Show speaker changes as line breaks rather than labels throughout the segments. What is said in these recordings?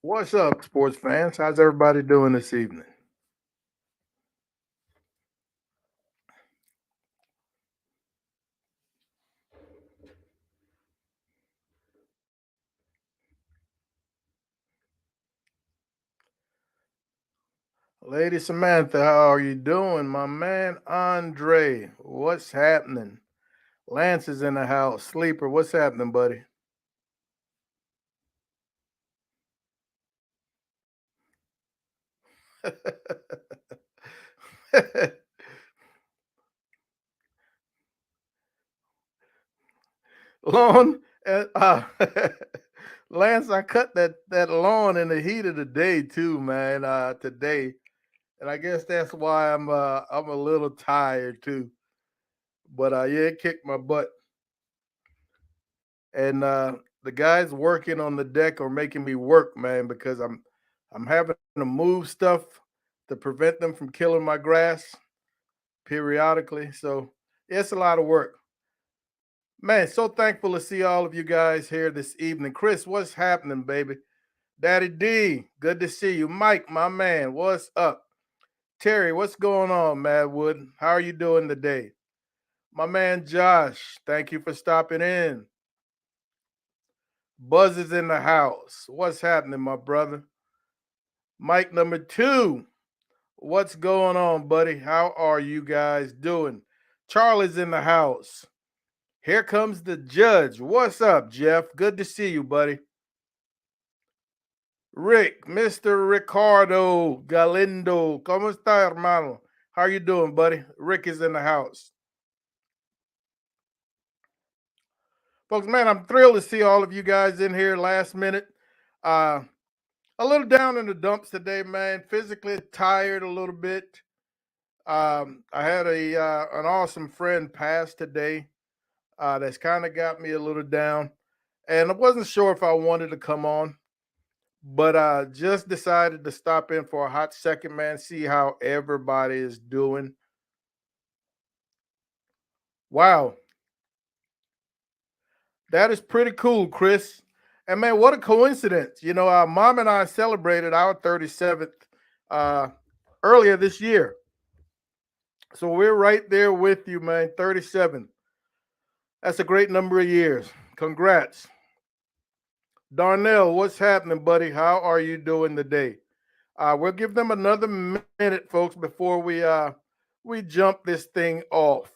What's up, sports fans? How's everybody doing this evening? Lady Samantha, how are you doing? My man Andre, what's happening? Lance is in the house. Sleeper, what's happening, buddy? Lawn, Lance, I cut that lawn in the heat of the day too, man. Today, and I guess that's why I'm a little tired too. But yeah, it kicked my butt. And the guys working on the deck are making me work, man, because I'm having to move stuff to prevent them from killing my grass periodically. So it's a lot of work. Man, so thankful to see all of you guys here this evening. Chris, what's happening, baby? Daddy D, good to see you. Mike, my man, what's up? Terry, what's going on, Madwood? How are you doing today? My man Josh, thank you for stopping in. Buzz is in the house. What's happening, my brother? Mike number two. What's going on, buddy? How are you guys doing? Charlie's in the house. Here comes the judge. What's up, Jeff? Good to see you, buddy. Rick, Mr. Ricardo Galindo. ¿Cómo está, hermano? How are you doing, buddy? Rick is in the house. Folks, man, I'm thrilled to see all of you guys in here last minute. Uh, a little down in the dumps today, man. Physically tired a little bit. I had a an awesome friend pass today. That's kind of got me a little down, and I wasn't sure if I wanted to come on, but I just decided to stop in for a hot second, man. See how everybody is doing. Wow, that is pretty cool, Chris. And man, what a coincidence! You know, our mom and I celebrated our 37th uh, earlier this year, so we're right there with you, man. 37. That's a great number of years. Congrats. Darnell, what's happening, buddy? How are you doing today? We'll give them another minute, folks, before we jump this thing off.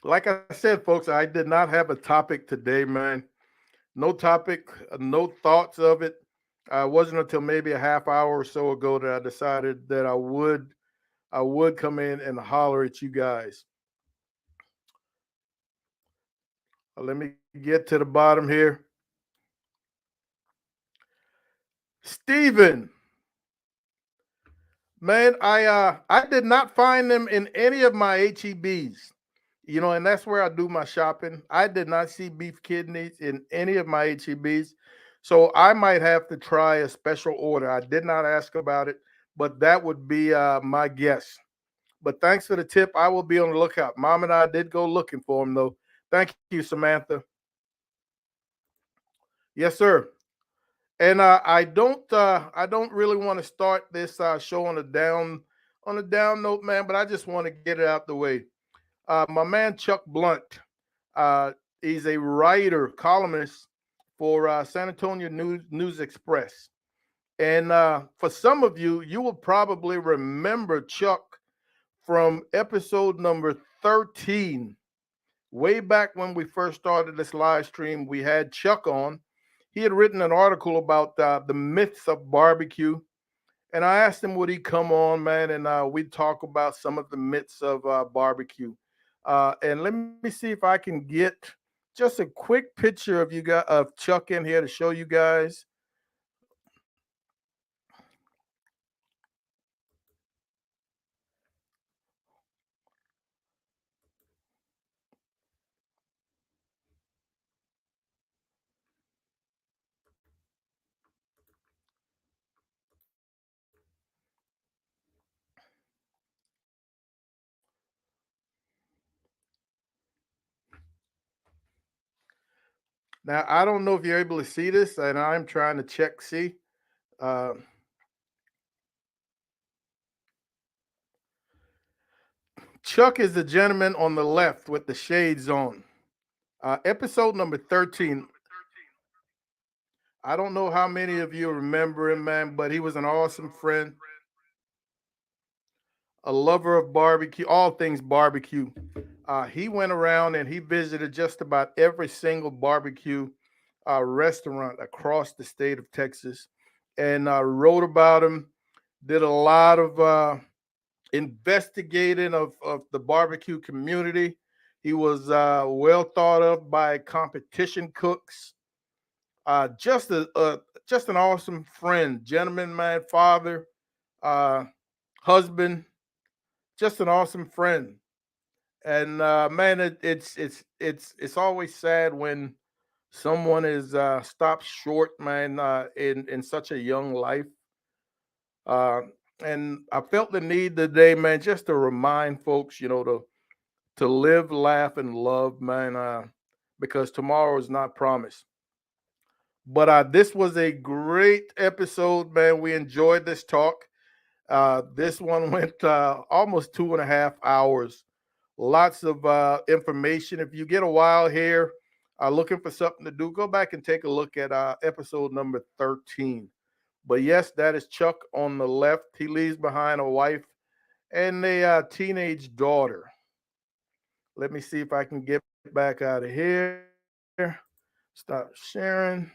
Like I said, folks, I did not have a topic today, man. No topic, no thoughts of it. It wasn't until maybe a half hour or so ago that I decided that I would come in and holler at you guys. Let me get to the bottom here. Steven, man, I did not find them in any of my HEBs. You know, and that's where I do my shopping. I did not see beef kidneys in any of my HEBs. So I might have to try a special order. I did not ask about it, but that would be my guess. But thanks for the tip. I will be on the lookout. Mom and I did go looking for them though. Thank you, Samantha. Yes, sir. And I don't really want to start this show on a down note, man. But I just want to get it out the way. My man Chuck Blunt, uh, he's a writer, columnist for San Antonio News Express. And for some of you, you will probably remember Chuck from episode number 13. Way back when we first started this live stream, we had Chuck on. He had written an article about the myths of barbecue. And I asked him, would he come on, man? And we'd talk about some of the myths of barbecue. And let me see if I can get just a quick picture of you guys of Chuck in here to show you guys. Now I don't know if you're able to see this, and I'm trying to check see. Uh, Chuck is the gentleman on the left with the shades on. Episode number 13. I don't know how many of you remember him, man, but he was an awesome friend, a lover of barbecue, all things barbecue. He went around and he visited just about every single barbecue restaurant across the state of Texas and wrote about him, did a lot of investigating of the barbecue community. He was well thought of by competition cooks. Just an awesome friend, gentleman, man, father, uh, husband, just an awesome friend. And man, it's always sad when someone is stopped short, man, in such a young life. Uh, and I felt the need today, man, just to remind folks, to live, laugh, and love, man, because tomorrow is not promised. But this was a great episode, man. We enjoyed this talk. This one went almost 2.5 hours. Lots of information. If you get a while here, looking for something to do, go back and take a look at episode number 13. But yes, that is Chuck on the left. He leaves behind a wife and a teenage daughter. Let me see if I can get back out of here. Stop sharing.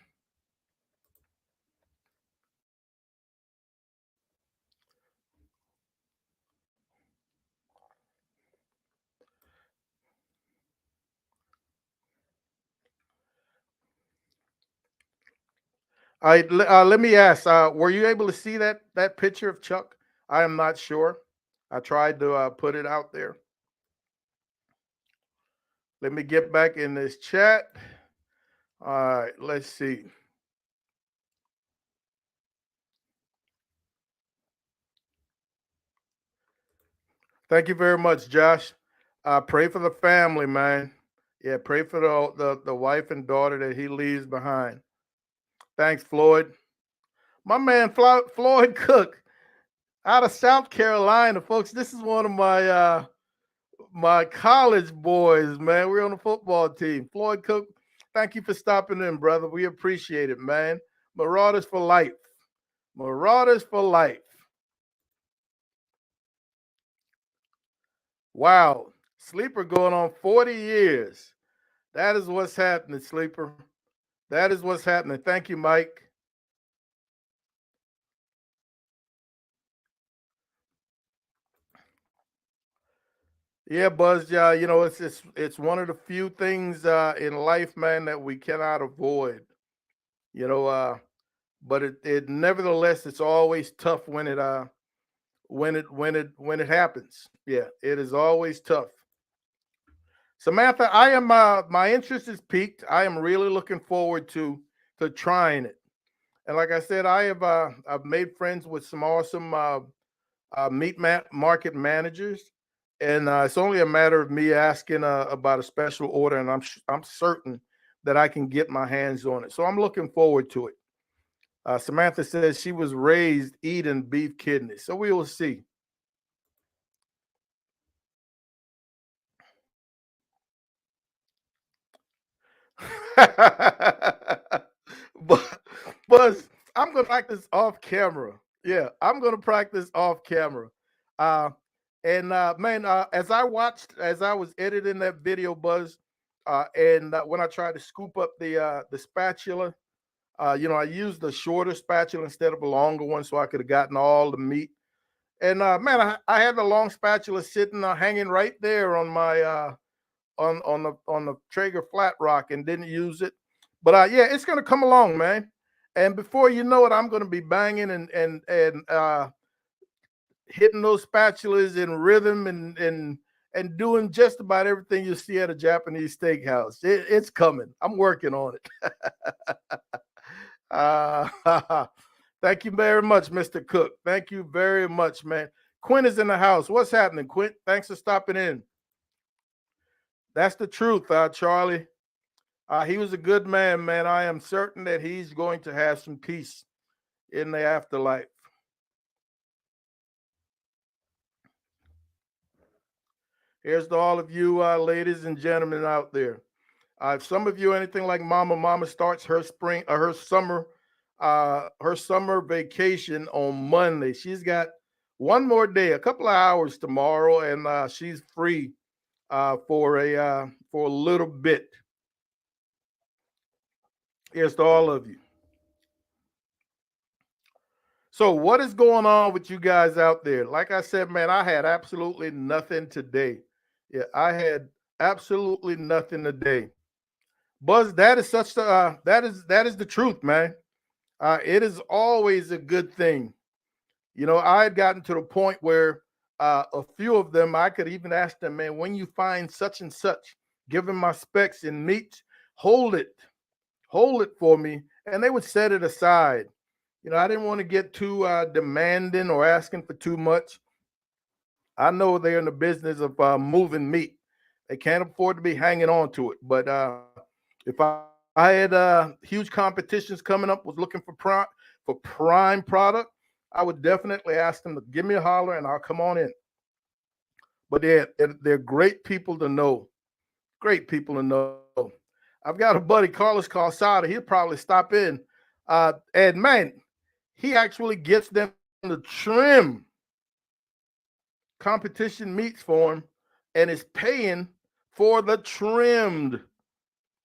Let me ask. Were you able to see that picture of Chuck? I am not sure. I tried to put it out there. Let me get back in this chat. All right, let's see. Thank you very much, Josh. Pray for the family, man. Yeah, pray for the wife and daughter that he leaves behind. Thanks, Floyd. My man, Floyd Cook, out of South Carolina, folks. This is one of my college boys, man. We're on the football team. Floyd Cook, thank you for stopping in, brother. We appreciate it, man. Marauders for life. Marauders for life. Wow. Sleeper going on 40 years. That is what's happening, Sleeper. That is what's happening. Thank you, Mike. Yeah, Buzz. Yeah, it's one of the few things in life, man, that we cannot avoid. You know, but it nevertheless it's always tough when it happens. Yeah, it is always tough. Samantha, I am my interest is peaked. I am really looking forward to trying it. And like I said, I've made friends with some awesome market managers, and it's only a matter of me asking about a special order, and I'm certain that I can get my hands on it. So I'm looking forward to it. Samantha says she was raised eating beef kidneys, so we will see. but Buzz, I'm gonna practice off camera. Yeah, I'm gonna practice off camera. Uh, and man, as I was editing that video, Buzz, and when I tried to scoop up the spatula, I used the shorter spatula instead of a longer one, so I could have gotten all the meat. And man, I had the long spatula sitting hanging right there on my on the Traeger flat rock and didn't use it. But yeah, it's gonna come along, man. And before you know it, I'm gonna be banging and hitting those spatulas in rhythm and doing just about everything you see at a Japanese steakhouse. It's coming. I'm working on it. Thank you very much, Mr. Cook. Thank you very much, man. Quinn is in the house. What's happening, Quinn? Thanks for stopping in. That's the truth, Charlie. He was a good man, man. I am certain that he's going to have some peace in the afterlife. Here's to all of you, ladies and gentlemen out there. If some of you are anything like Mama, Mama starts her spring or her summer vacation on Monday. She's got one more day, a couple of hours tomorrow, and she's free for a little bit. Here's to all of you. So, what is going on with you guys out there? Like I said, man, I had absolutely nothing today. Yeah, I had absolutely nothing today. Buzz, that is that is the truth, man. It is always a good thing. You know, I had gotten to the point where a few of them, I could even ask them, man, when you find such and such, give them my specs and meat, hold it, hold it for me, and they would set it aside. You know, I didn't want to get too demanding or asking for too much. I know they're in the business of moving meat. They can't afford to be hanging on to it. But if I had huge competitions coming up, was looking for prime product, I would definitely ask them to give me a holler and I'll come on in. But they're great people to know. Great people to know. I've got a buddy, Carlos Calzada. He'll probably stop in. And man, he actually gets them to trim competition meats for him and is paying for the trimmed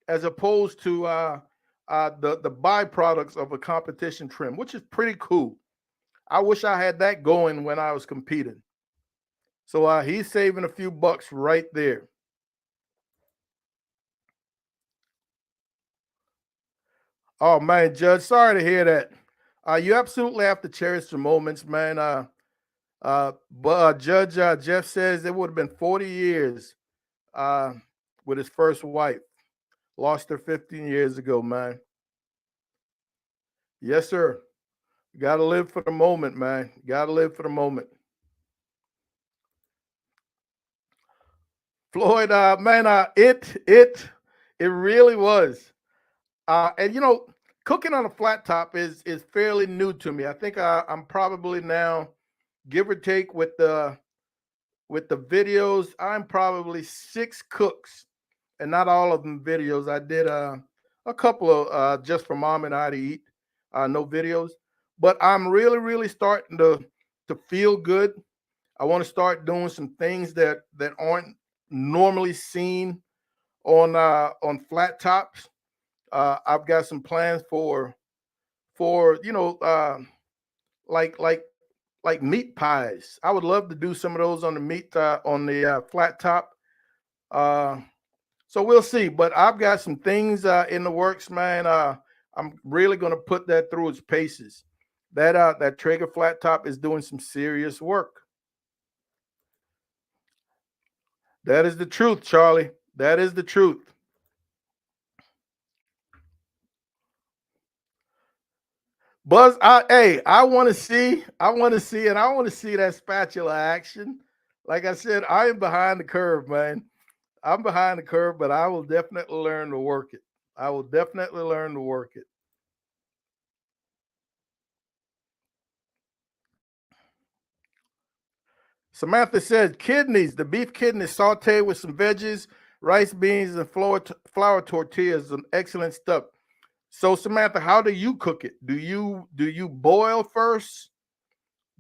as opposed to the byproducts of a competition trim, which is pretty cool. I wish I had that going when I was competing. So he's saving a few bucks right there. Oh man, Judge, sorry to hear that. You absolutely have to cherish the moments, man. But Judge Jeff says it would have been 40 years uh, with his first wife. Lost her 15 years ago, man. Yes, sir. You got to live for the moment, man. You got to live for the moment. Floyd, man, it really was. And you know, cooking on a flat top is fairly new to me. I think I'm probably now, give or take, with the videos, I'm probably six cooks, and not all of them videos. I did a couple of just for mom and I to eat, no videos. But I'm really starting to feel good. I want to start doing some things that aren't normally seen on flat tops. I've got some plans for like like like meat pies. I would love to do some of those on the meat on the flat top. Uh, so we'll see. But I've got some things in the works, man. I'm really going to put that through its paces. That Traeger flat top is doing some serious work. That is the truth, Charlie. That is the truth. Buzz, I want to see, and I want to see that spatula action. Like I said, I am behind the curve, man. I'm behind the curve, but I will definitely learn to work it. I will definitely learn to work it. Samantha said kidneys, the beef kidneys sauteed with some veggies, rice, beans, and flour tortillas, some excellent stuff. So Samantha, how do you cook it? Do you boil first?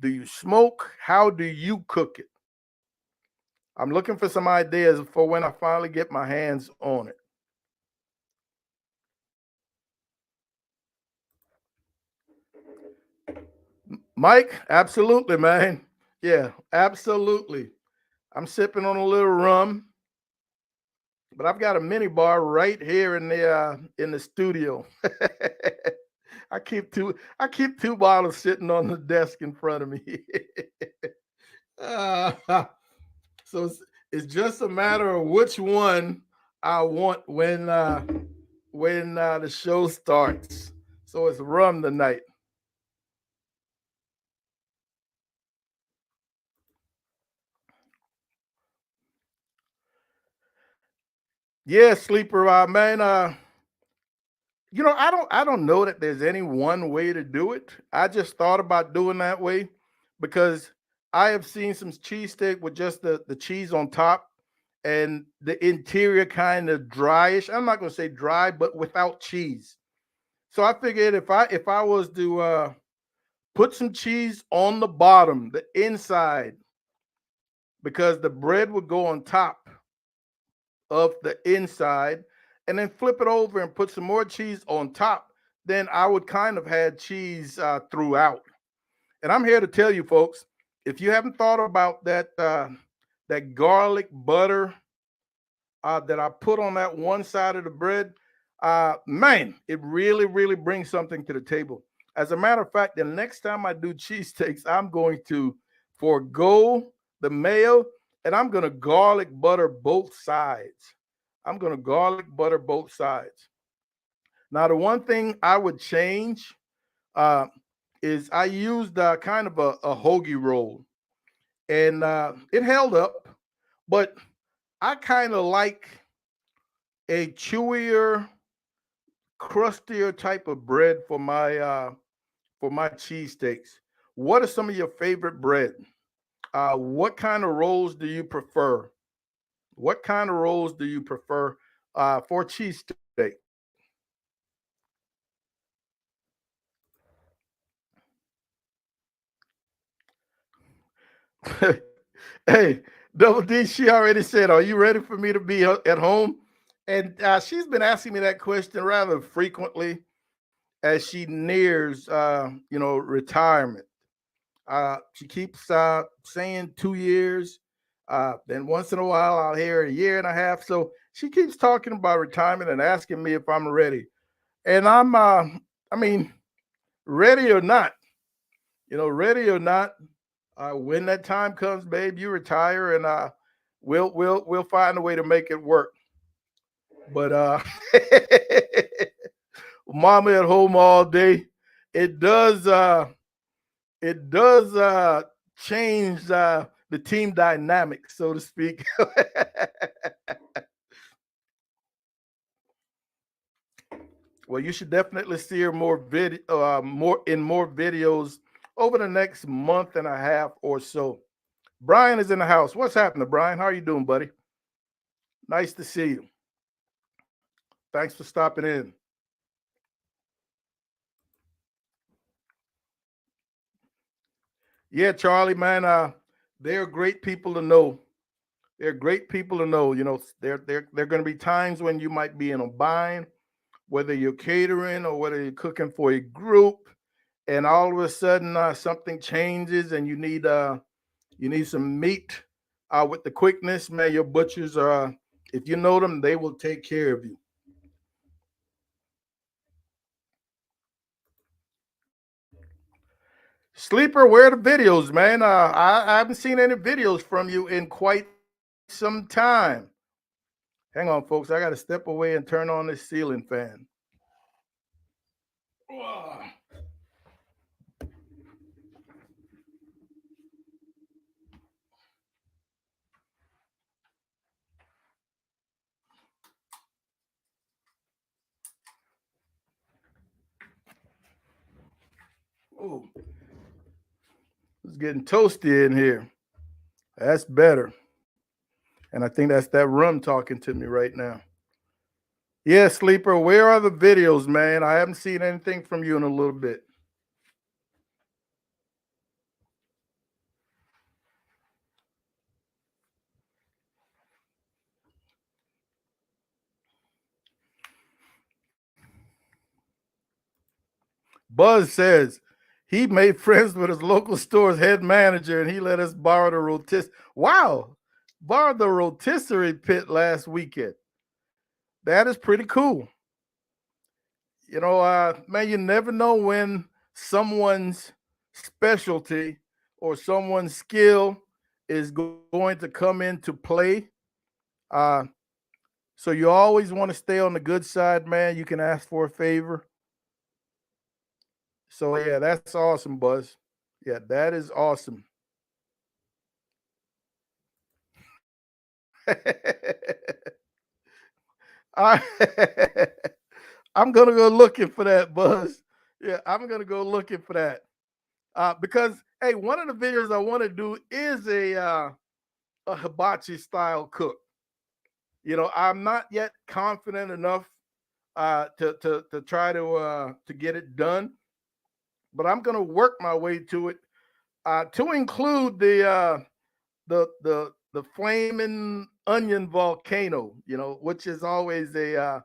Do you smoke? How do you cook it? I'm looking for some ideas for when I finally get my hands on it. Mike, absolutely, man. Yeah, absolutely. I'm sipping on a little rum, but I've got a mini bar right here in the studio. I keep two bottles sitting on the desk in front of me. uh, so it's just a matter of which one I want when the show starts. So it's rum tonight. Yeah, sleeper, man. I don't know that there's any one way to do it. I just thought about doing that way because I have seen some cheesesteak with just the cheese on top and the interior kind of dryish. I'm not going to say dry, but without cheese. So I figured if I was to put some cheese on the bottom, the inside, because the bread would go on top of the inside, and then flip it over and put some more cheese on top, then I would kind of had cheese throughout. And I'm here to tell you, folks, if you haven't thought about that garlic butter that I put on that one side of the bread, man, it really, really brings something to the table. As a matter of fact, the next time I do cheesesteaks, I'm going to forego the mayo and I'm going to garlic butter both sides. I'm going to garlic butter both sides. Now, the one thing I would change uh, is I used kind of a hoagie roll and it held up, but I kind of like a chewier, crustier type of bread for my cheesesteaks. What are some of your favorite bread? What kind of rolls do you prefer? What kind of rolls do you prefer for cheesesteak? Hey, Double D, she already said, "Are you ready for me to be at home?" And she's been asking me that question rather frequently as she nears, retirement. She keeps saying 2 years. Then once in a while, I'll hear a year and a half. So she keeps talking about retirement and asking me if I'm ready. And I mean, ready or not, ready or not, when that time comes, babe, you retire, and we'll find a way to make it work. But mama at home all day, it does. It does change the team dynamic, so to speak. Well, you should definitely see her more videos over the next month and a half or so. Brian is in the house. What's happening, Brian? How are you doing, buddy? Nice to see you. Thanks for stopping in. Yeah, Charlie, man, they're great people to know. They're great people to know. There are going to be times when you might be in a bind, whether you're catering or whether you're cooking for a group, and all of a sudden something changes and you need some meat with the quickness. Man, your butchers are, if you know them, they will take care of you. Sleeper, where are the videos, man? I haven't seen any videos from you in quite some time. Hang on, folks. I got to step away and turn on this ceiling fan. Oh, it's getting toasty in here. That's better. And I think that's that rum talking to me right now. Yeah, Sleeper, where are the videos, man? I haven't seen anything from you in a little bit. Buzz says he made friends with his local store's head manager and he let us borrow the rotisserie. Wow, borrowed the rotisserie pit last weekend. That is pretty cool. Man, you never know when someone's specialty or someone's skill is going to come into play. Uh, so you always want to stay on the good side, man. You can ask for a favor. So yeah, that's awesome, Buzz. Yeah, that is awesome. All right. I'm gonna go looking for that, Buzz. Yeah, I'm gonna go looking for that. Because hey, one of the videos I want to do is a hibachi style cook. I'm not yet confident enough to try to get it done, but I'm gonna work my way to it. To include the flaming onion volcano, which is always a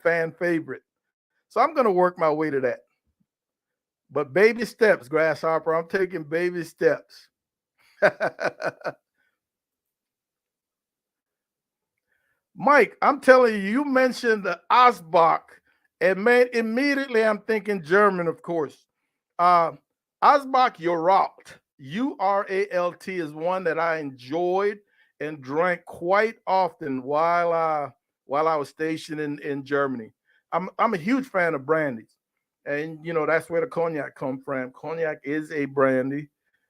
fan favorite. So I'm gonna work my way to that. But baby steps, Grasshopper. I'm taking baby steps. Mike, I'm telling you, you mentioned the Asbach, and man, immediately I'm thinking German, of course. Uh, Asbach Uralt, Uralt, is one that I enjoyed and drank quite often while I was stationed in Germany. I'm a huge fan of brandies, and that's where the cognac come from. Cognac is a brandy.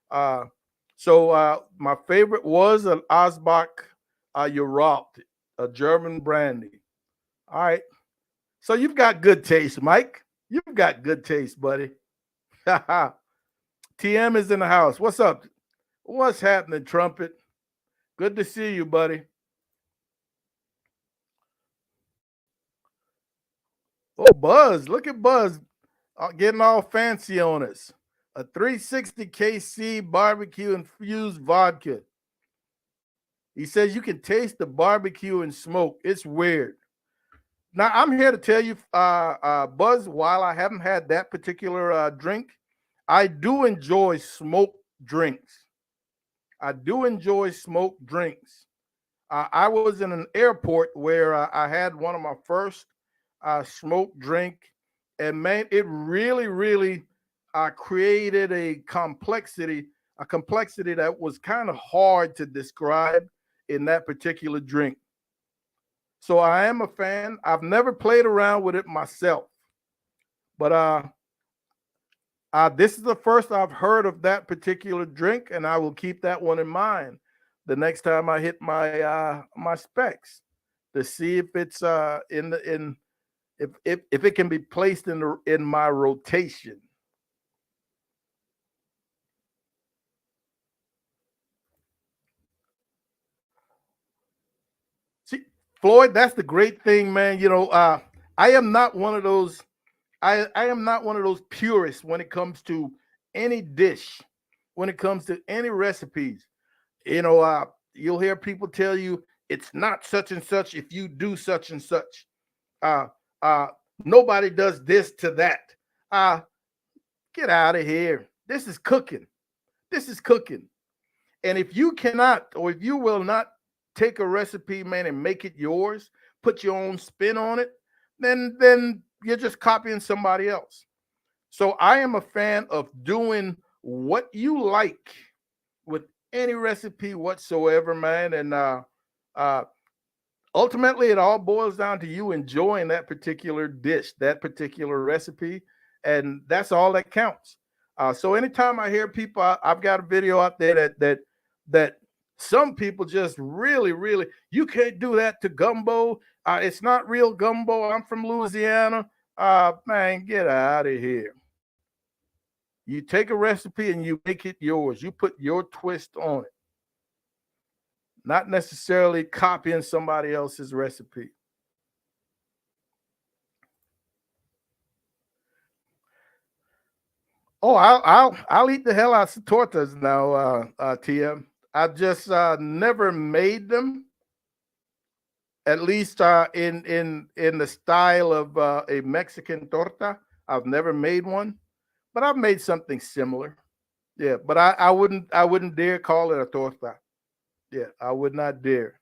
Uh, so my favorite was an Asbach Uralt, a German brandy. All right. So you've got good taste, Mike. You've got good taste, buddy. TM is in the house. What's up? What's happening, Trumpet? Good to see you, buddy. Oh, Buzz. Look at Buzz getting all fancy on us. A 360 KC barbecue infused vodka. He says you can taste the barbecue and smoke. It's weird. Now, I'm here to tell you, Buzz, while I haven't had that particular drink, I do enjoy smoked drinks. I do enjoy smoked drinks. I was in an airport where I had one of my first smoked drink, and man, it really, really created a complexity that was kind of hard to describe in that particular drink. So I am a fan. I've never played around with it myself, but this is the first I've heard of that particular drink, and I will keep that one in mind the next time I hit my specs to see if it's in the in if it can be placed in my rotation. See, Floyd, that's the great thing, man. I am not one of those. I am not one of those purists when it comes to any dish, when it comes to any recipes. You'll hear people tell you it's not such and such if you do such and such. Uh, uh, Nobody does this to that. Uh, get out of here. This is cooking. This is cooking. And if you cannot, or if you will not take a recipe, man, and make it yours, put your own spin on it, then you're just copying somebody else. So I am a fan of doing what you like with any recipe whatsoever, man. And uh, ultimately, it all boils down to you enjoying that particular dish, that particular recipe, and that's all that counts. So anytime I hear people, I've got a video out there that some people just really, really, you can't do that to gumbo. It's not real gumbo. I'm from Louisiana. Man, get out of here. You take a recipe and you make it yours. You put your twist on it, not necessarily copying somebody else's recipe. Oh, I'll eat the hell out of tortas now, TM. I've just never made them, at least in the style of a Mexican torta. I've never made one, but I've made something similar. Yeah, but I wouldn't dare call it a torta. Yeah, I would not dare.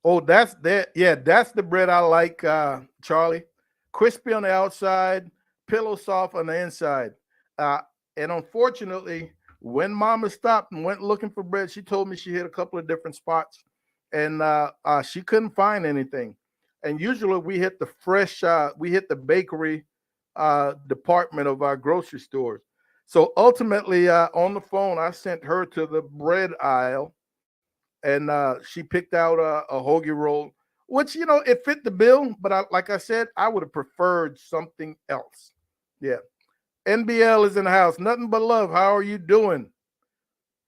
Oh, that's that. Yeah, that's the bread I like, Charlie. Crispy on the outside, pillow soft on the inside. Uh, and unfortunately, when Mama stopped and went looking for bread, she told me she hit a couple of different spots, and she couldn't find anything. And usually, we hit the bakery department of our grocery stores. So ultimately, on the phone, I sent her to the bread aisle, and she picked out a hoagie roll, which it fit the bill. But like I said, I would have preferred something else. Yeah, NBL is in the house. Nothing but love. How are you doing?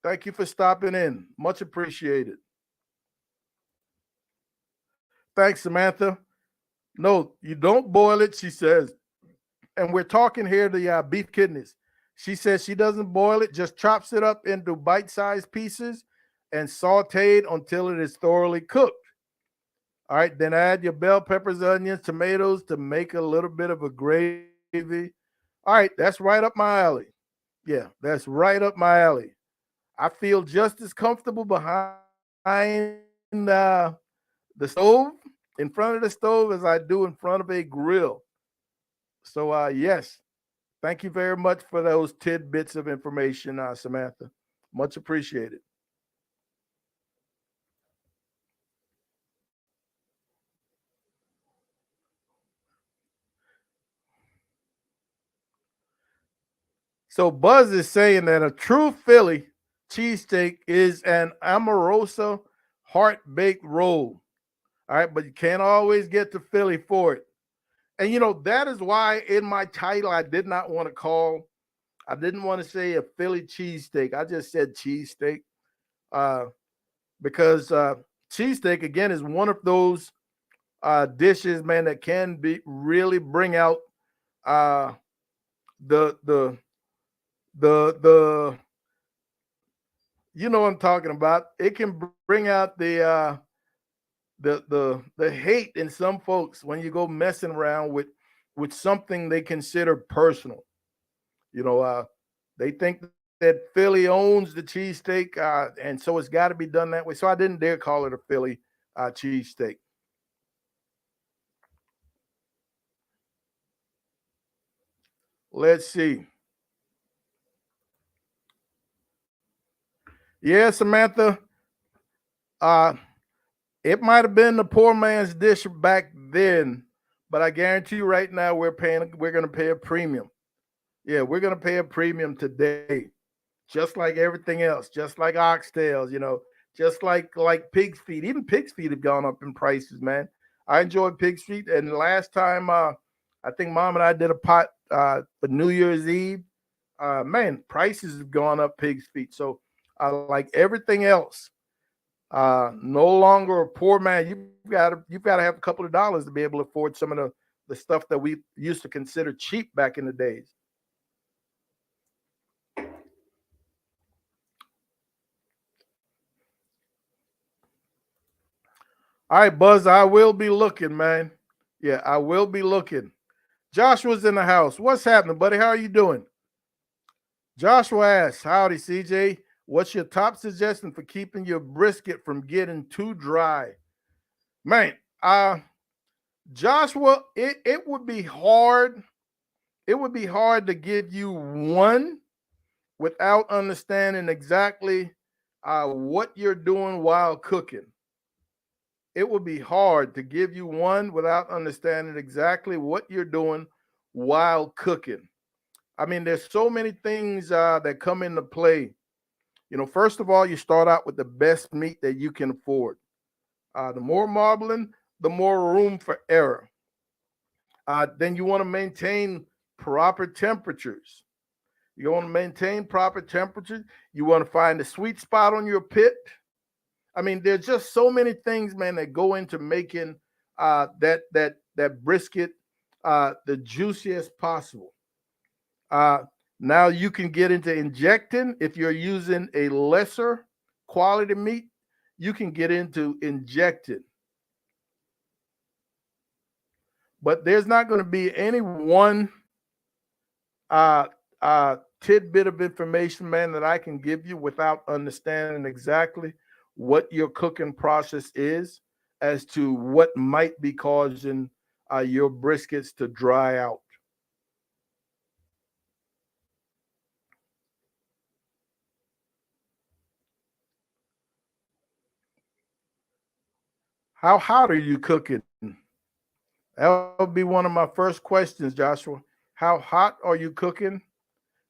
Thank you for stopping in. Much appreciated. Thanks, Samantha. No, you don't boil it, she says. And we're talking here the beef kidneys. She says she doesn't boil it, just chops it up into bite-sized pieces and sauteed until it is thoroughly cooked. All right, then add your bell peppers, onions, tomatoes to make a little bit of a gravy. All right, that's right up my alley. Yeah, that's right up my alley. I feel just as comfortable behind the stove, in front of the stove, as I do in front of a grill. So, yes, thank you very much for those tidbits of information, Samantha. Much appreciated. So, Buzz is saying that a true Philly cheesesteak is an amoroso heart baked roll. All right, but you can't always get to Philly for it. And that is why in my title I did not want to I didn't want to say a Philly cheesesteak. I just said cheesesteak. Uh, because cheesesteak again is one of those dishes, man, that can be really bring out uh, the the the you know what I'm talking about. It can bring out the hate in some folks when you go messing around with something they consider personal. You know, they think that Philly owns the cheesesteak, and so it's got to be done that way. So I didn't dare call it a Philly cheesesteak. Let's see. Yeah, Samantha. Uh, it might have been the poor man's dish back then, but I guarantee you right now we're gonna pay a premium. Yeah, we're gonna pay a premium today. Just like everything else, just like oxtails, just like pig's feet. Even pig's feet have gone up in prices, man. I enjoy pig's feet, and the last time I think Mom and I did a pot for New Year's Eve. Man, prices have gone up pig's feet. So like everything else, no longer a poor man. You've got to have a couple of dollars to be able to afford some of the stuff that we used to consider cheap back in the days. All right, Buzz, I will be looking, man. Yeah, I will be looking. Joshua's in the house. What's happening, buddy? How are you doing? Joshua asks, howdy, CJ. What's your top suggestion for keeping your brisket from getting too dry? Man, Joshua, it would be hard. It would be hard to give you one without understanding exactly what you're doing while cooking. It would be hard to give you one without understanding exactly what you're doing while cooking. I mean, there's so many things that come into play. First of all, you start out with the best meat that you can afford. The more marbling, the more room for error. Then you want to maintain proper temperatures. You want to maintain proper temperatures. You want to find the sweet spot on your pit. I mean, there's just so many things, man, that go into making that brisket the juiciest possible. Uh, Now you can get into injecting if you're using a lesser quality meat. You can get into injecting, but there's not going to be any one uh, tidbit of information, man, that I can give you without understanding exactly what your cooking process is as to what might be causing your briskets to dry out. How hot are you cooking? That would be one of my first questions, Joshua. How hot are you cooking?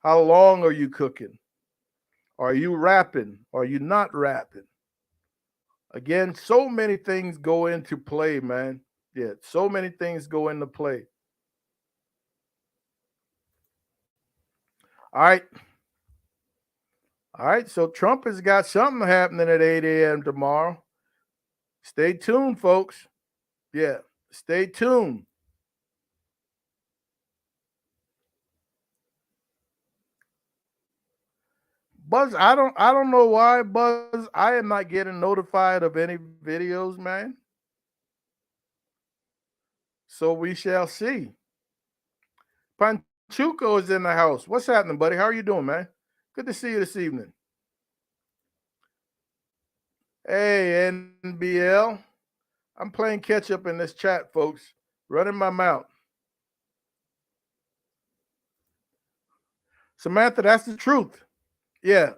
How long are you cooking? Are you wrapping? Are you not wrapping? Again, so many things go into play, man. Yeah, so many things go into play. All right. All right. So Trump has got something happening at 8 a.m. tomorrow. Stay tuned, folks. Yeah, stay tuned. Buzz, I don't know why, Buzz. I am not getting notified of any videos, man. So we shall see. Panchuco is in the house. What's happening, buddy? How are you doing, man? Good to see you this evening. Hey, NBL. I'm playing catch up in this chat, folks. Running my mouth. Samantha, that's the truth. Yeah.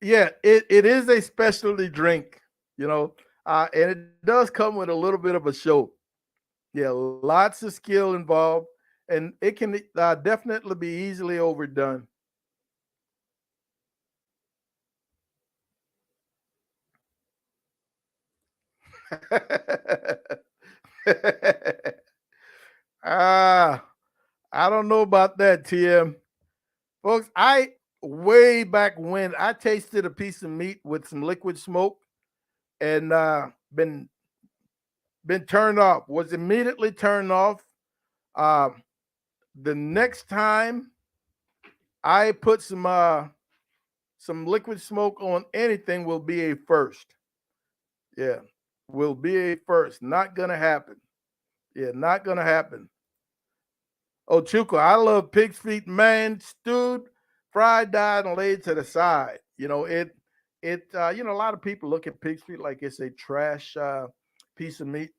Yeah. It is a specialty drink, you know, and it does come with a little bit of a show. Yeah. Lots of skill involved, and it can definitely be easily overdone. ah, I don't know about that, TM. Folks, I way back when I tasted a piece of meat with some liquid smoke and been turned off. Was immediately turned off. Uh, the next time I put some liquid smoke on anything will be a first. Yeah, will be a first. Not gonna happen. Yeah, not gonna happen. Oh, Chuka, I love pig's feet, man, stewed, fried, dyed, and laid to the side. A lot of people look at pig's feet like it's a trash piece of meat.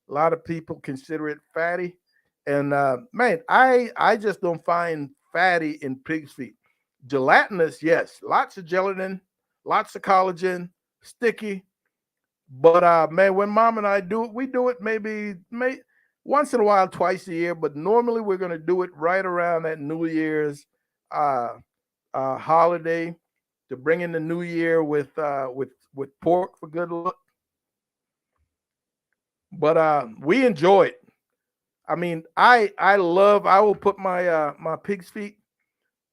A lot of people consider it fatty, and man, I just don't find fatty in pig's feet. Gelatinous, yes, lots of gelatin, lots of collagen, sticky, but man, when mom and I do it, we do it maybe once in a while, twice a year. But normally, we're going to do it right around that New Year's uh, holiday to bring in the New Year with pork for good luck. But we enjoy it. I mean, I love. I will put my pig's feet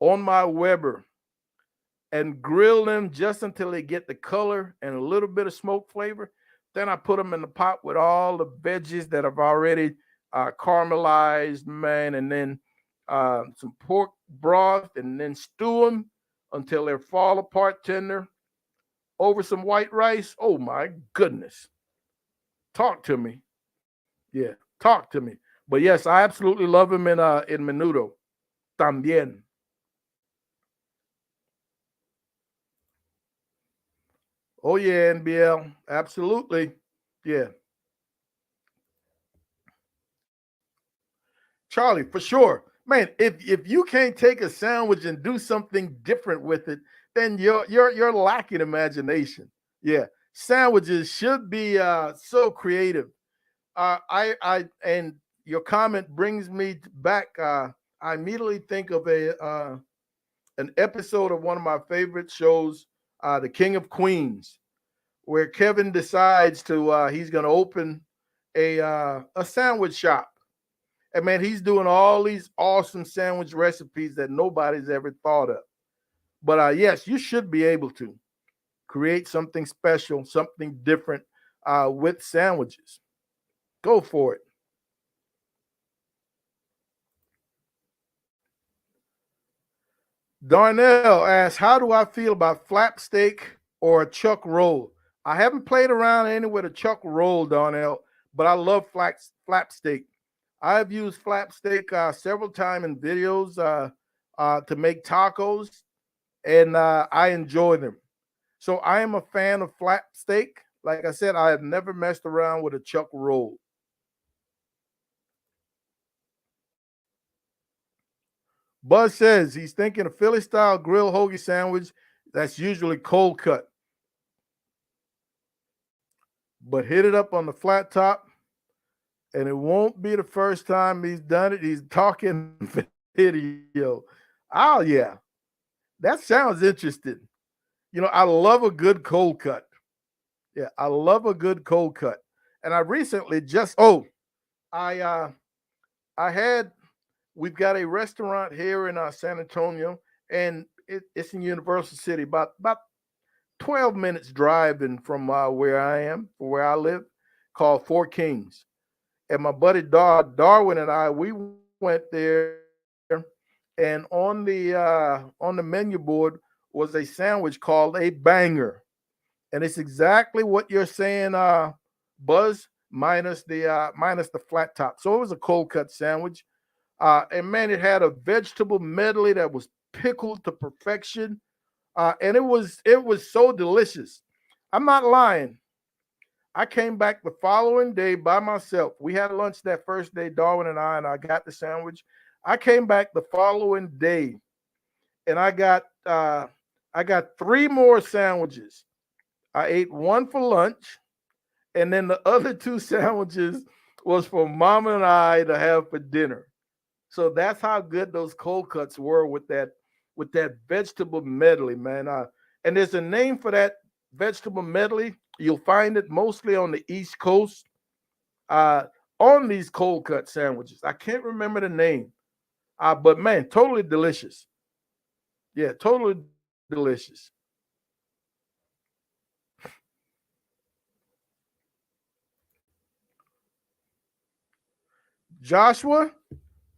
on my Weber and grill them just until they get the color and a little bit of smoke flavor. Then I put them in the pot with all the veggies that have already caramelized, man, and then some pork broth, and then stew them until they fall apart tender over some white rice. Oh my goodness. Talk to me. Yeah, talk to me. But yes, I absolutely love them in menudo. También. Oh yeah, NBL. Absolutely. Yeah. Charlie, for sure. Man, if you can't take a sandwich and do something different with it, then you're lacking imagination. Yeah. Sandwiches should be so creative. I and your comment brings me back. I immediately think of a an episode of one of my favorite shows, The King of Queens, where Kevin decides to he's going to open a sandwich shop. And man, he's doing all these awesome sandwich recipes that nobody's ever thought of. But yes, you should be able to create something special, something different with sandwiches. Go for it. Darnell asks, how do I feel about flap steak or a chuck roll? I haven't played around any with a chuck roll, Darnell, but I love flap steak. I've used flap steak several times in videos to make tacos, and I enjoy them. So I am a fan of flap steak. Like I said, I have never messed around with a chuck roll. Buzz says he's thinking a Philly style grill hoagie sandwich that's usually cold cut, but hit it up on the flat top, and it won't be the first time he's done it. He's talking video. Oh yeah, that sounds interesting. I love a good cold cut. Yeah, I love a good cold cut. And I recently just I uh I had we've got a restaurant here in San Antonio, and it's in Universal City, about 12 minutes driving from where I am, where I live, called Four Kings. And my buddy Darwin and I, we went there, and on the menu board was a sandwich called a banger, and it's exactly what you're saying, Buzz, minus the flat top. So it was a cold cut sandwich, and man, it had a vegetable medley that was pickled to perfection, and it was so delicious. I'm not lying. I came back the following day by myself. We had lunch that first day, Darwin and I got the sandwich. I came back the following day, and I got three more sandwiches. I ate one for lunch, and then the other two sandwiches was for Mama and I to have for dinner. So that's how good those cold cuts were with that vegetable medley, man. And there's a name for that vegetable medley. You'll find it mostly on the East Coast, uh, on these cold cut sandwiches. I can't remember the name, but man, totally delicious. Yeah, totally delicious. Joshua,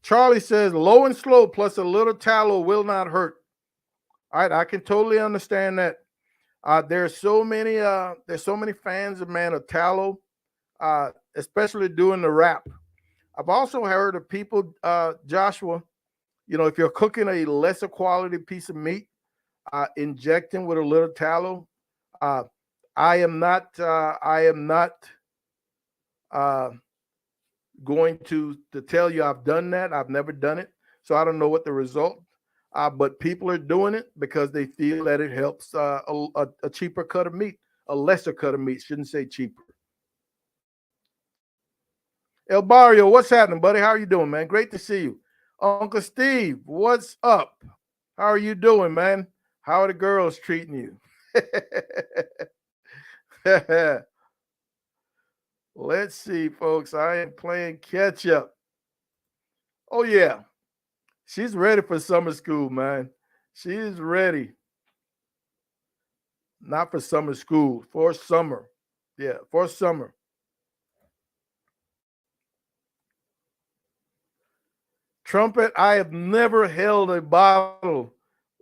Charlie says low and slow plus a little tallow will not hurt. All right, I can totally understand that. There's so many fans of man of tallow, especially doing the wrap. I've also heard of people, Joshua, if you're cooking a lesser quality piece of meat, injecting with a little tallow. Uh, I am not uh, going to tell you I've done that. I've never done it, so I don't know what the result. But people are doing it because they feel that it helps a cheaper cut of meat, a lesser cut of meat. Shouldn't say cheaper. El Barrio, what's happening, buddy? How are you doing, man? Great to see you. Uncle Steve, what's up? How are you doing, man? How are the girls treating you? Let's see, folks. I am playing catch up. Oh, yeah. She's ready for summer school, man. She's ready. Not for summer school, for summer. Yeah, for summer. Trumpet, I have never held a bottle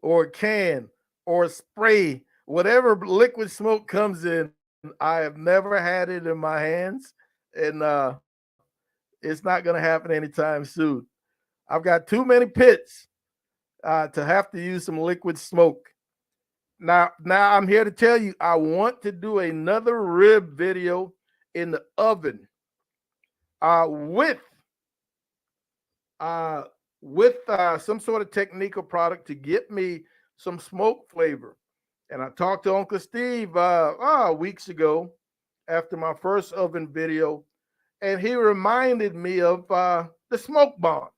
or a can or a spray, whatever liquid smoke comes in. I have never had it in my hands, and it's not going to happen anytime soon. I've got too many pits to have to use some liquid smoke. Now I'm here to tell you, I want to do another rib video in the oven, with uh, some sort of technique or product to get me some smoke flavor. And I talked to Uncle Steve weeks ago after my first oven video, and he reminded me of the smoke bomb.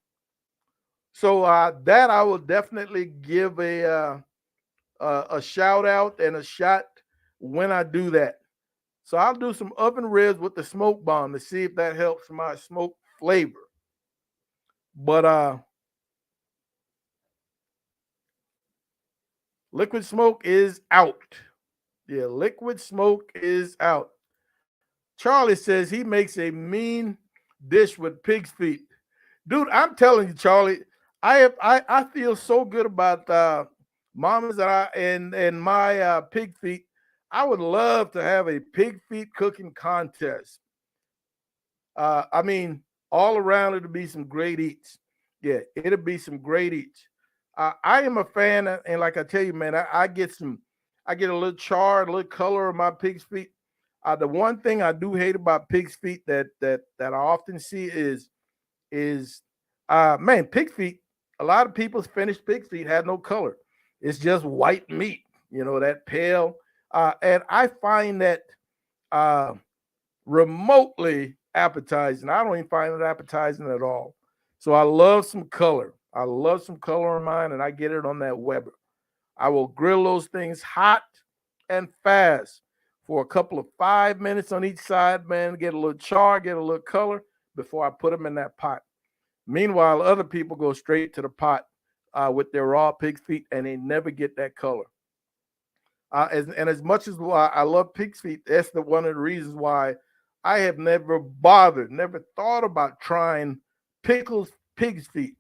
So that I will definitely give a shout out and a shot when I do that. So I'll do some oven ribs with the smoke bomb to see if that helps my smoke flavor. But liquid smoke is out. Yeah, liquid smoke is out. Charlie says he makes a mean dish with pig's feet. Dude, I'm telling you, Charlie, I feel so good about mamas and my pig feet. I would love to have a pig feet cooking contest. I mean, all around it'll be some great eats. Yeah, it'll be some great eats. I am a fan, and like I tell you, man, I get a little char, a little color of my pig's feet. The one thing I do hate about pig's feet that I often see is man, pig feet. A lot of people's finished pig feet had no color. It's just white meat, that pale. And I find that uh, remotely appetizing. I don't even find it appetizing at all. So I love some color. I love some color in mine, and I get it on that Weber. I will grill those things hot and fast for a couple of 5 minutes on each side, man. Get a little char, get a little color before I put them in that pot. Meanwhile, other people go straight to the pot with their raw pig's feet, and they never get that color. And as much as why I love pig's feet, that's the one of the reasons why I have never bothered, never thought about trying pickled pig's feet.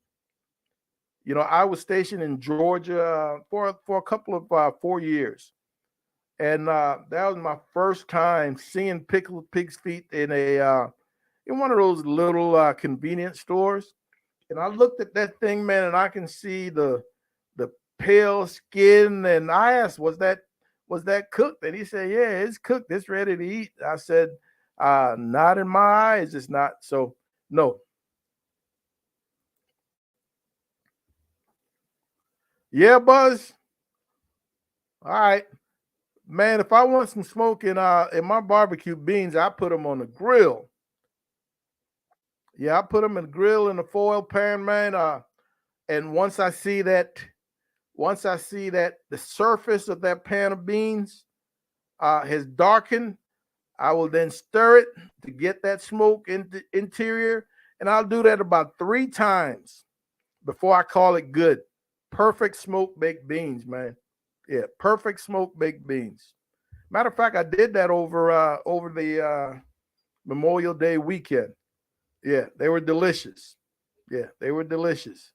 You know, I was stationed in Georgia for a couple of 4 years, and that was my first time seeing pickled pig's feet in one of those little convenience stores. And I looked at that thing, man, and I can see the pale skin. And I asked, "Was that cooked?" And he said, "Yeah, it's cooked. It's ready to eat." I said, "Not in my eyes. It's not." So no. Yeah, Buzz. All right, man. If I want some smoke in my barbecue beans, I put them on the grill. Yeah, I put them in the grill in the foil pan, man. And once I see that the surface of that pan of beans has darkened, I will then stir it to get that smoke in the interior, and I'll do that about 3 times before I call it good. Perfect smoke baked beans, man. Yeah, perfect smoke baked beans. Matter of fact, I did that over the Memorial Day weekend. Yeah, they were delicious. Yeah, they were delicious.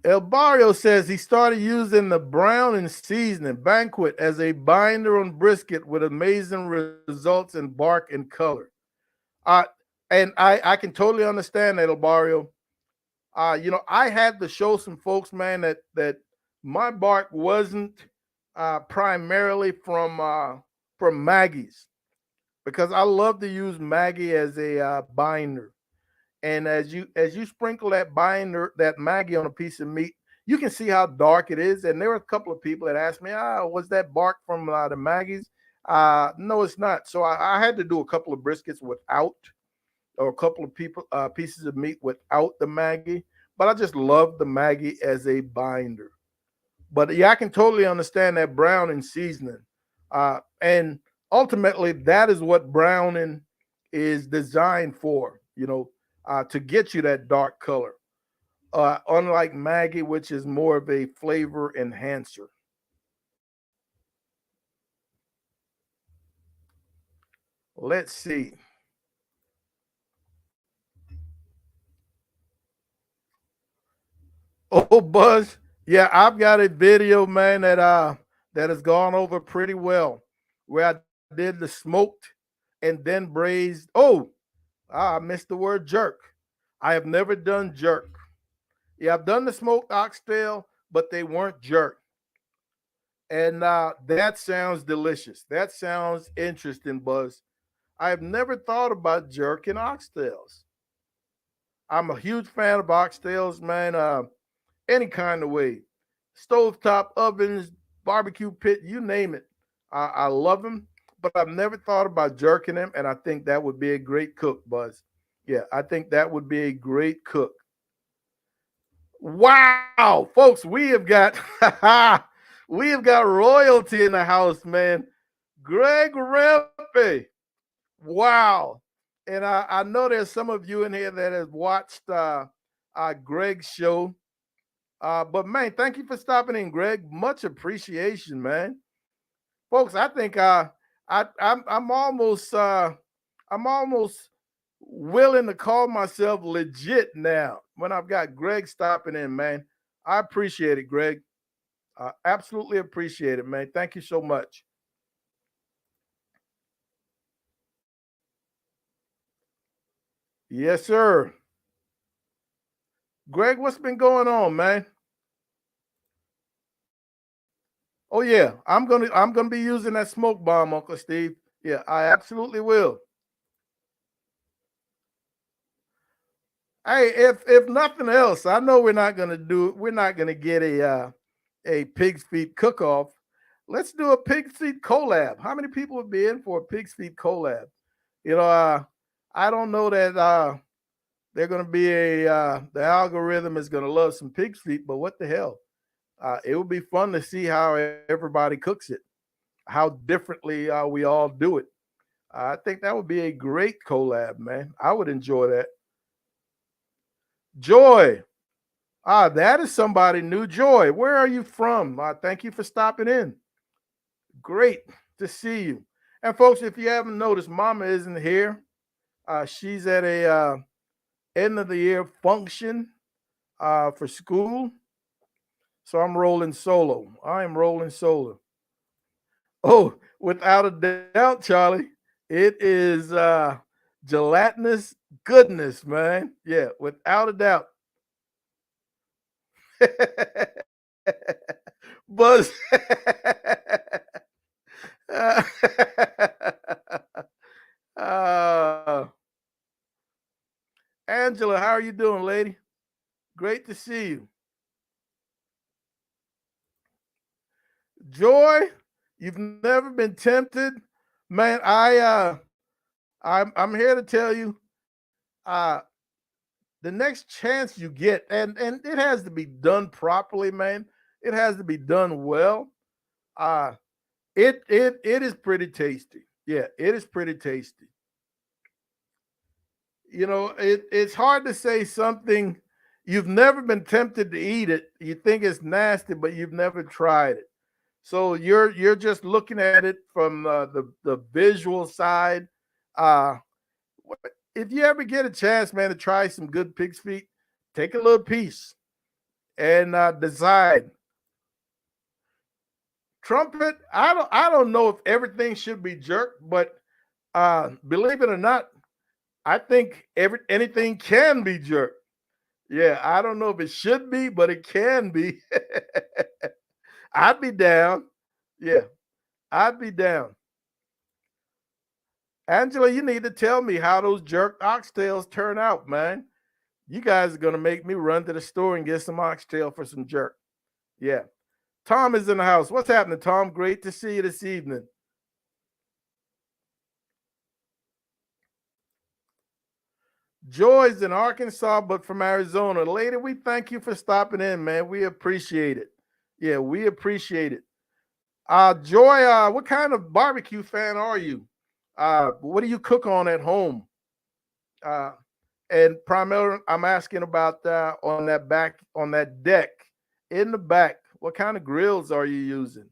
El Barrio says he started using the brown and seasoning banquet as a binder on brisket with amazing results in bark and color. Uh, and I can totally understand that, El Barrio. I had to show some folks, man, that my bark wasn't primarily from Maggie's, because I love to use Maggie as a binder. And as you sprinkle that binder, that Maggie on a piece of meat, you can see how dark it is. And there were a couple of people that asked me, was that bark from the Maggies? No, it's not. So I had to do a couple of briskets without, or a couple of people pieces of meat without the Maggie. But I just love the Maggie as a binder. But yeah, I can totally understand that browning seasoning. And ultimately, that is what browning is designed for, to get you that dark color. Unlike Maggie, which is more of a flavor enhancer. Let's see. Oh, Buzz. Yeah, I've got a video, man, that has gone over pretty well, where I did the smoked and then braised. Oh, I missed the word jerk. I have never done jerk. Yeah, I've done the smoked oxtail, but they weren't jerk. And that sounds delicious. That sounds interesting, Buzz. I have never thought about jerking oxtails. I'm a huge fan of oxtails, man. Any kind of way, stovetop ovens, barbecue pit, you name it. I love them, but I've never thought about jerking them, and I think that would be a great cook, Buzz. Yeah, I think that would be a great cook. Wow, folks, we have got we have got royalty in the house, man. Greg Rempe. Wow. And I know there's some of you in here that have watched Greg's show. But man, thank you for stopping in, Greg. Much appreciation, man. Folks, I think I'm almost willing to call myself legit now when I've got Greg stopping in, man. I appreciate it, Greg. Absolutely appreciate it, man. Thank you so much. Yes, sir. Greg, what's been going on, man? Oh yeah, I'm gonna be using that smoke bomb, Uncle Steve. Yeah, I absolutely will. Hey, if nothing else, I know we're not gonna get a pig's feet cook off. Let's do a pig's feet collab. How many people would be in for a pig's feet collab? You know, I don't know that they're going to be the algorithm is going to love some pig's feet, but what the hell? It would be fun to see how everybody cooks it, how differently we all do it. I think that would be a great collab, man. I would enjoy that. Joy. That is somebody new. Joy, where are you from? Thank you for stopping in. Great to see you. And folks, if you haven't noticed, Mama isn't here. She's at a end of the year function for school. So I'm rolling solo. I am rolling solo. Oh, without a doubt, Charlie, it is gelatinous goodness, man. Yeah, without a doubt. Buzz. uh, Angela, how are you doing, lady? Great to see you. Joy, you've never been tempted, man. I'm here to tell you, uh, the next chance you get, and it has to be done properly, man. It has to be done well. Uh, it is pretty tasty. Yeah, it is pretty tasty. It's hard to say something you've never been tempted to eat it. You think it's nasty, but you've never tried it. So you're just looking at it from the visual side. Uh, if you ever get a chance, man, to try some good pig's feet, take a little piece and decide. Trumpet, I don't know if everything should be jerked, but believe it or not, I think anything can be jerked. Yeah, I don't know if it should be, but it can be. I'd be down. Yeah, I'd be down. Angela, you need to tell me how those jerk oxtails turn out, man. You guys are gonna make me run to the store and get some oxtail for some jerk. Yeah. Tom is in the house. What's happening, Tom? Great to see you this evening. Joy's in Arkansas, but from Arizona. Lady, we thank you for stopping in, man. We appreciate it. Yeah, we appreciate it. Joy, what kind of barbecue fan are you? What do you cook on at home? Uh, and primarily, I'm asking about on that back on that deck in the back. What kind of grills are you using?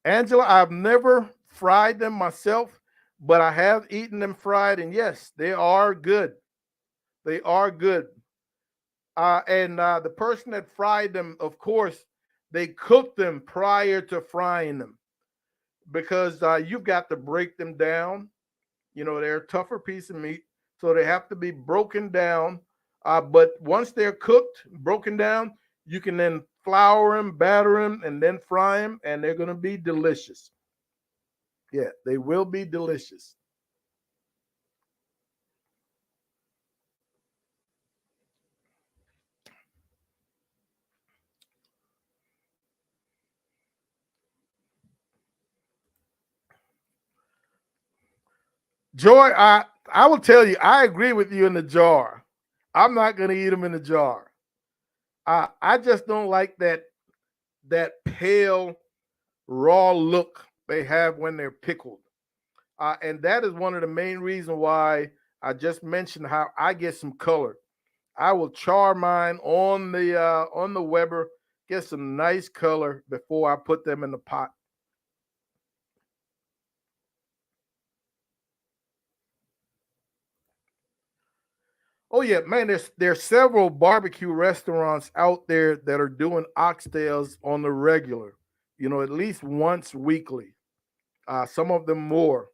Angela, I've never fried them myself, but I have eaten them fried, and yes, they are good. They are good. And the person that fried them, of course, they cooked them prior to frying them because you've got to break them down. They're a tougher piece of meat, so they have to be broken down. But once they're cooked, broken down, you can then flour them, batter them, and then fry them, and they're going to be delicious. Yeah, they will be delicious. Joy, I will tell you, I agree with you in the jar. I'm not going to eat them in the jar. I just don't like that pale raw look they have when they're pickled. And that is one of the main reasons why I just mentioned how I get some color. I will char mine on the Weber, get some nice color before I put them in the pot. Oh yeah, man. There's several barbecue restaurants out there that are doing oxtails on the regular. At least once weekly. Some of them more.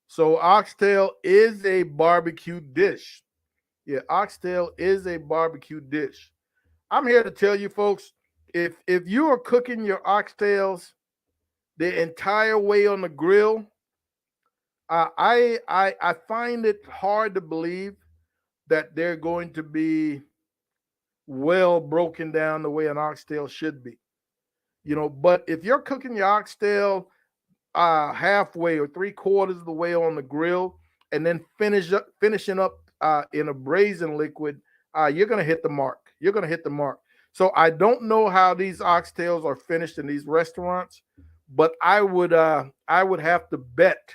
So oxtail is a barbecue dish. Yeah, oxtail is a barbecue dish. I'm here to tell you, folks, if you are cooking your oxtails the entire way on the grill, I find it hard to believe that they're going to be well broken down the way an oxtail should be. But if you're cooking your oxtail halfway or three-quarters of the way on the grill, and then finishing up in a braising liquid, you're gonna hit the mark. You're gonna hit the mark. So I don't know how these oxtails are finished in these restaurants, but I would have to bet.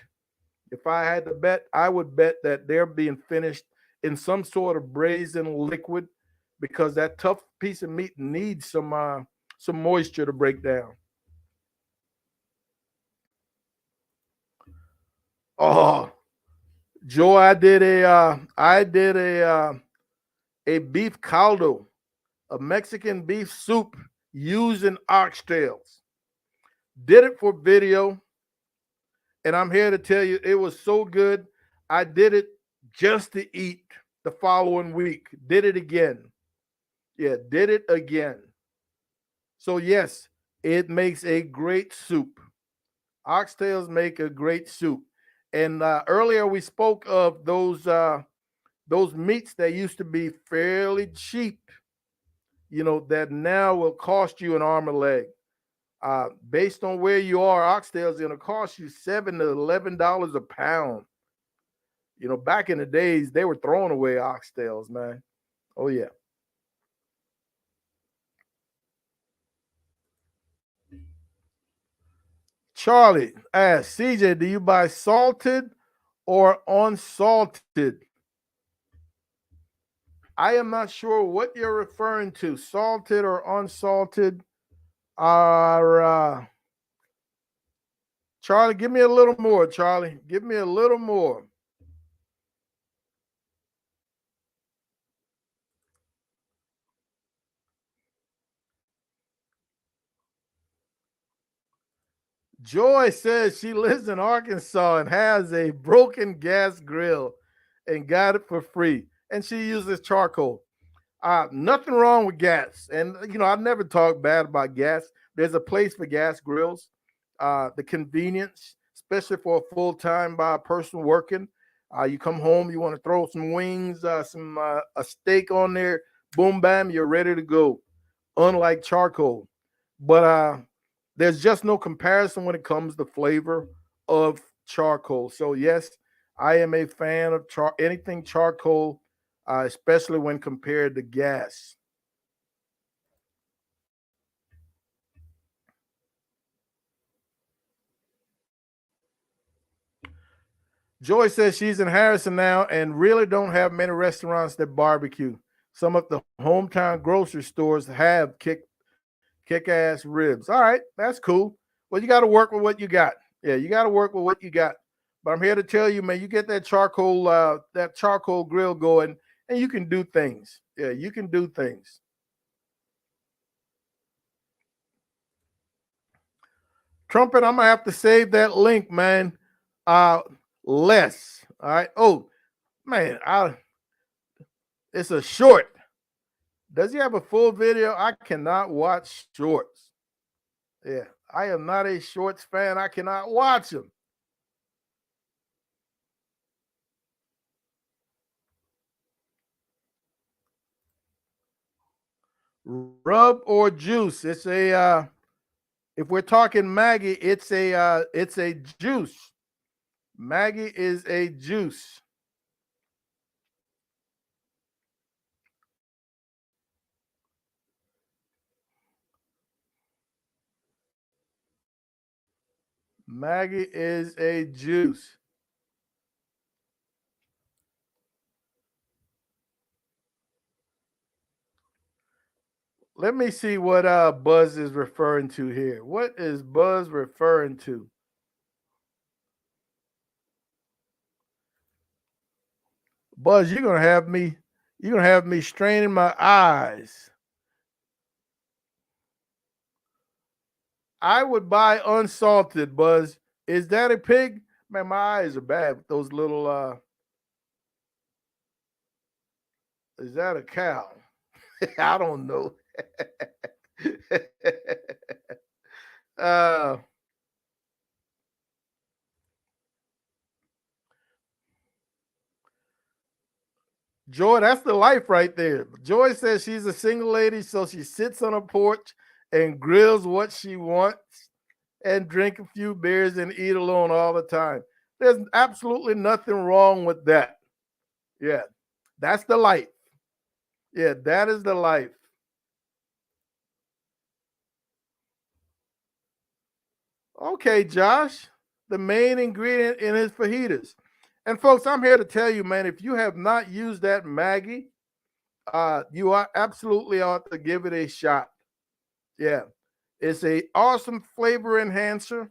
If I had to bet, I would bet that they're being finished in some sort of braising liquid because that tough piece of meat needs some moisture to break down. Oh, Joe, I did a beef caldo, a Mexican beef soup using oxtails. Did it for video, and I'm here to tell you it was so good. I did it just to eat the following week. Did it again. Yeah, did it again. So yes, it makes a great soup. Oxtails make a great soup. And earlier we spoke of those meats that used to be fairly cheap, that now will cost you an arm and a leg. Based on where you are, oxtails going to cost you $7 to $11 a pound. Back in the days, they were throwing away oxtails, man. Oh yeah. Charlie asks, CJ, do you buy salted or unsalted? I am not sure what you're referring to, salted or unsalted. Are Charlie, give me a little more, Charlie. Give me a little more. Joy says she lives in Arkansas and has a broken gas grill and got it for free. And she uses charcoal. Nothing wrong with gas. And, I never talk bad about gas. There's a place for gas grills. The convenience, especially for a full time person working. You come home, you want to throw some wings, some a steak on there, boom, bam, you're ready to go. Unlike charcoal, but there's just no comparison when it comes to flavor of charcoal. So yes, I am a fan of anything charcoal, especially when compared to gas. Joy says she's in Harrison now and really don't have many restaurants that barbecue. Some of the hometown grocery stores have kick ass ribs. All right, that's cool. Well, you got to work with what you got. Yeah, you got to work with what you got. But I'm here to tell you, man, you get that charcoal grill going, and you can do things. Yeah, you can do things. Trumpet, I'm gonna have to save that link, man. Uh, less. All right. Oh man, it's a short. Does he have a full video? I cannot watch shorts. Yeah, I am not a shorts fan. I cannot watch them. Rub or juice. It's a if we're talking Maggie, it's a juice. Maggie is a juice. Maggie is a juice. Let me see what Buzz is referring to here. What is Buzz referring to? Buzz, you're gonna have me straining my eyes. I would buy unsalted, Buzz. Is that a pig? Man, my eyes are bad with those little is that a cow? I don't know. uh Joy, that's the life right there. Joy says she's a single lady, so she sits on a porch and grills what she wants. and drink a few beers and eat alone all the time. There's absolutely nothing wrong with that. Yeah, that's the life. Yeah, that is the life. Okay, Josh, the main ingredient in his fajitas. And folks, I'm here to tell you, man, if you have not used that Maggie, you are absolutely ought to give it a shot. Yeah, it's a awesome flavor enhancer,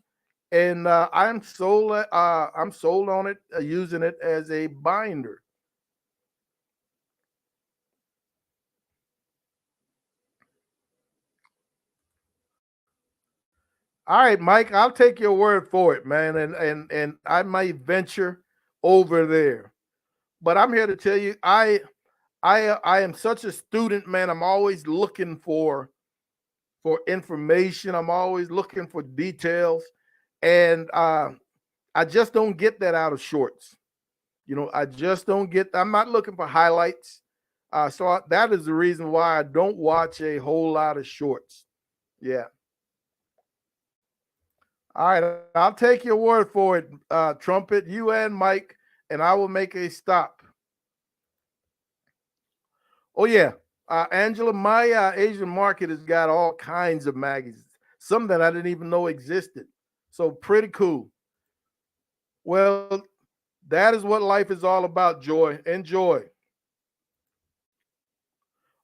and I'm sold on it, using it as a binder. All right, Mike, I'll take your word for it, man, and I might venture over there. But I'm here to tell you, I am such a student, man. I'm always looking for information. I'm always looking for details, and I just don't get that out of shorts. You know, I just don't get. I'm not looking for highlights. That is the reason why I don't watch a whole lot of shorts. Yeah. All right, I'll take your word for it, Trumpet, you and Mike, and I will make a stop. Oh yeah, Angela, my Asian market has got all kinds of magazines, some that I didn't even know existed. So pretty cool. Well, that is what life is all about. Joy, enjoy.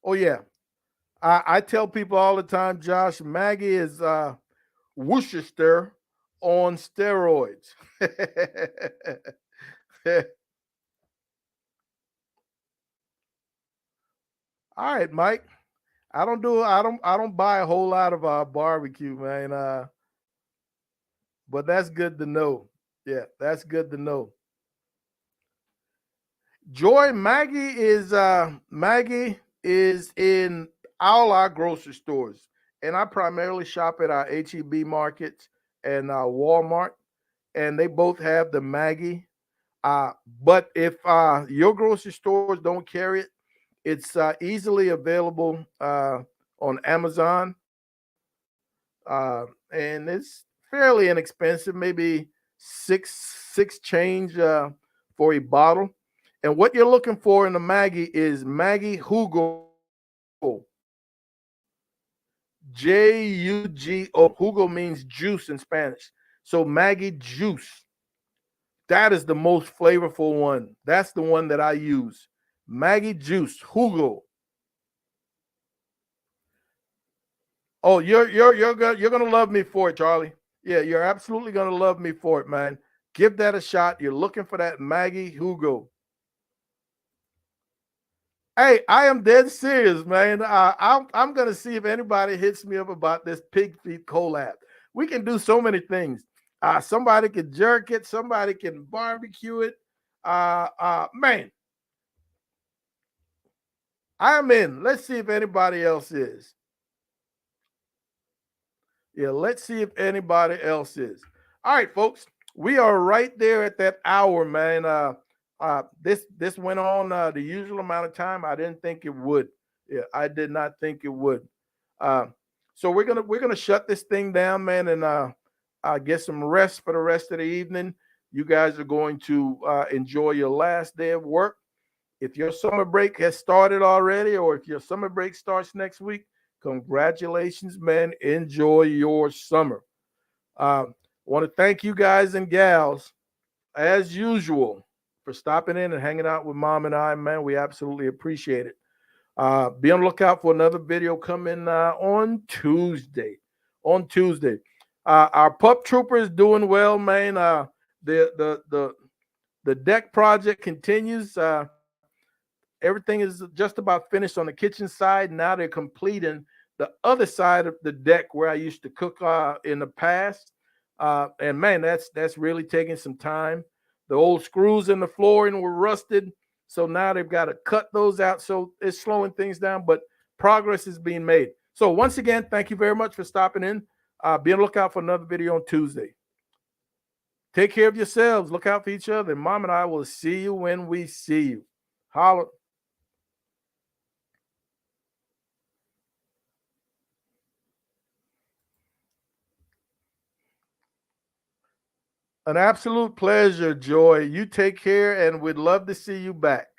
Oh yeah, I tell people all the time, Josh, Maggie is Worcester on steroids. All right, Mike. I don't buy a whole lot of barbecue, man. But that's good to know. Yeah, that's good to know. Joy, Maggie is in all our grocery stores, and I primarily shop at our HEB markets and Walmart, and they both have the Maggie. Uh, but if your grocery stores don't carry it, it's easily available on Amazon, and it's fairly inexpensive, maybe six change for a bottle. And what you're looking for in the Maggie is Maggie Hugo, Jugo. Jugo means juice in Spanish. So Maggie juice. That is the most flavorful one. That's the one that I use. Maggie juice, Jugo. Oh, you're gonna love me for it, Charlie. Yeah, you're absolutely gonna love me for it, man. Give that a shot. You're looking for that Maggie Hugo. Hey, I am dead serious, man. I'm gonna see if anybody hits me up about this pig feet collab. We can do so many things. Somebody can jerk it. Somebody can barbecue it. Man, I'm in. Let's see if anybody else is. Yeah, let's see if anybody else is. All right, folks, we are right there at that hour, man. This went on the usual amount of time. I didn't think it would. Yeah, I did not think it would. Uh, so we're gonna shut this thing down, man, and get some rest for the rest of the evening. You guys are going to enjoy your last day of work. If your summer break has started already, or if your summer break starts next week, congratulations, man. Enjoy your summer. I want to thank you guys and gals, as usual, for stopping in and hanging out with mom and I, man. We absolutely appreciate it. Be on the lookout for another video coming on Tuesday. On Tuesday. Our pup trooper is doing well, man. The deck project continues. Everything is just about finished on the kitchen side. Now they're completing the other side of the deck where I used to cook in the past. And man, that's really taking some time. The old screws in the flooring were rusted, so now they've got to cut those out. So it's slowing things down, but progress is being made. So once again, thank you very much for stopping in. Be on the lookout for another video on Tuesday. Take care of yourselves. Look out for each other. Mom and I will see you when we see you. Holla. An absolute pleasure, Joy. You take care, and we'd love to see you back.